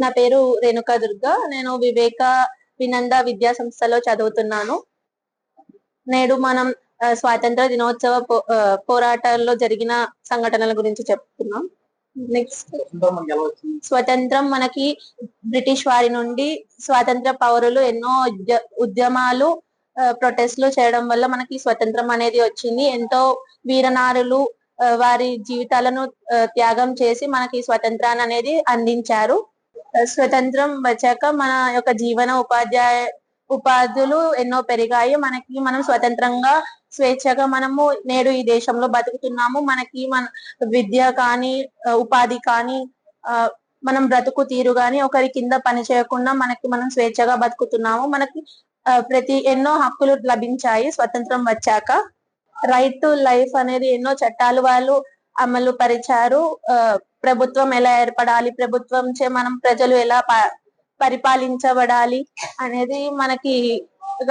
నా పేరు రేణుకా దుర్గా. నేను వివేక వినంద విద్యా సంస్థలో చదువుతున్నాను. నేడు మనం స్వాతంత్ర దినోత్సవ పోరాటాల్లో జరిగిన సంఘటనల గురించి చెప్తున్నాం. నెక్స్ట్, స్వతంత్రం మనకి బ్రిటిష్ వారి నుండి స్వాతంత్ర పౌరులు ఎన్నో ఉద్యమాలు ప్రొటెస్ట్లు చేయడం వల్ల మనకి స్వతంత్రం అనేది వచ్చింది. ఎంతో వీరనారులు వారి జీవితాలను త్యాగం చేసి మనకి స్వతంత్రాన్ని అనేది అందించారు. స్వతంత్రం వచ్చాక మన యొక్క జీవన ఉపాధులు ఎన్నో పెరిగాయి. మనం స్వతంత్రంగా స్వేచ్ఛగా మనము నేడు ఈ దేశంలో బతుకుతున్నాము. మన విద్య కానీ ఉపాధి కానీ మనం బ్రతుకు తీరు గాని ఒకరి కింద పని చేయకుండా మనం స్వేచ్ఛగా బతుకుతున్నాము. మనకి ఎన్నో హక్కులు లభించాయి స్వతంత్రం వచ్చాక. రైట్ టు లైఫ్ అనేది ఎన్నో చట్టాలు వాళ్ళు అమలు పరిచారు. ప్రభుత్వం ఎలా ఏర్పడాలి, ప్రభుత్వంచే మనం ప్రజలు ఎలా పరిపాలించబడాలి అనేది మనకి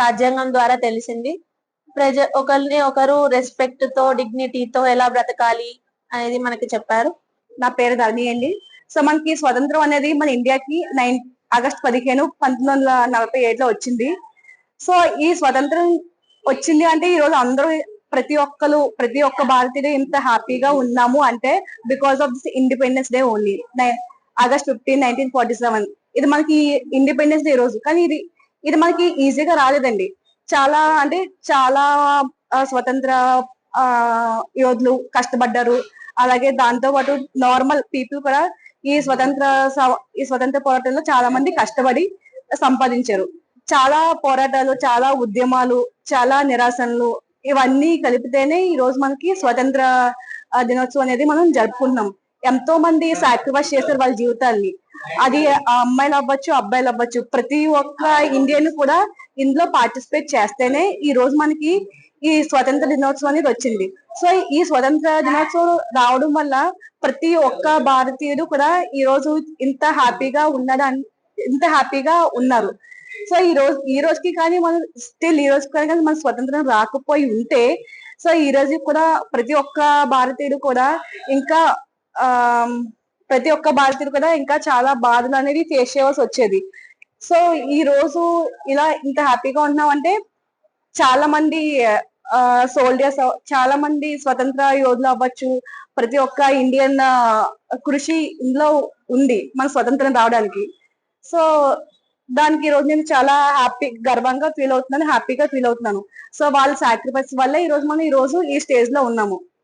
రాజ్యాంగం ద్వారా తెలిసింది. ఒకరిని ఒకరు రెస్పెక్ట్ తో డిగ్నిటీతో ఎలా బ్రతకాలి అనేది మనకి చెప్పారు. నా పేరు ధరణి అండి. సో మనకి స్వతంత్రం అనేది మన ఇండియాకి ఆగస్టు 15, 1947లో వచ్చింది. సో ఈ స్వతంత్రం వచ్చింది అంటే ఈ రోజు అందరూ ప్రతి ఒక్క భారతీయుడు ఇంత హ్యాపీగా ఉన్నాము అంటే because of this independence day only. August 15, 1947 ఇది మనకి ఇండిపెండెన్స్ డే రోజు. కానీ ఇది మనకి ఈజీగా రాలేదండి. చాలా స్వతంత్ర యోధులు కష్టపడ్డారు. అలాగే దాంతో పాటు నార్మల్ పీపుల్ కూడా ఈ స్వతంత్ర పోరాటంలో చాలా మంది కష్టపడి సంపాదించారు. చాలా పోరాటాలు, చాలా ఉద్యమాలు, చాలా నిరాశనలు ఇవన్నీ కలిపితేనే ఈ రోజు మనకి స్వతంత్ర దినోత్సవం అనేది మనం జరుపుకుంటున్నాం. ఎంతో మంది సాక్రిఫైస్ చేశారు వాళ్ళ జీవితాల్ని. అది అమ్మాయిలు అవ్వచ్చు, అబ్బాయిలు అవ్వచ్చు, ప్రతి ఒక్క ఇండియన్ కూడా ఇందులో పార్టిసిపేట్ చేస్తేనే ఈ రోజు మనకి ఈ స్వతంత్ర దినోత్సవం అనేది వచ్చింది. సో ఈ స్వతంత్ర దినోత్సవం రావడం వల్ల ప్రతి ఒక్క భారతీయుడు కూడా ఈ రోజు ఇంత హ్యాపీగా ఉన్నారు. సో ఈ రోజుకి కానీ మనం స్టిల్ ఈ రోజు కానీ మన స్వతంత్రం రాకపోయి ఉంటే సో ఈ రోజు కూడా ప్రతి ఒక్క భారతీయుడు కూడా ఇంకా చాలా బాధలు అనేది ఫేస్ చేయవలసి వచ్చేది. సో ఈ రోజు ఇలా ఇంత హ్యాపీగా ఉంటున్నాం అంటే చాలా మంది సోల్జర్స్, చాలా మంది స్వతంత్ర యోధులు అవ్వచ్చు, ప్రతి ఒక్క ఇండియన్ కృషి ఇందులో ఉంది మన స్వతంత్రం రావడానికి. సో దానికి ఈ రోజు నేను చాలా గర్వంగా ఫీల్ అవుతున్నాను, హ్యాపీగా ఫీల్ అవుతున్నాను. సో వాళ్ళ సాక్రిఫైస్ వల్ల ఈ రోజు మనం ఈ స్టేజ్ లో ఉన్నాము.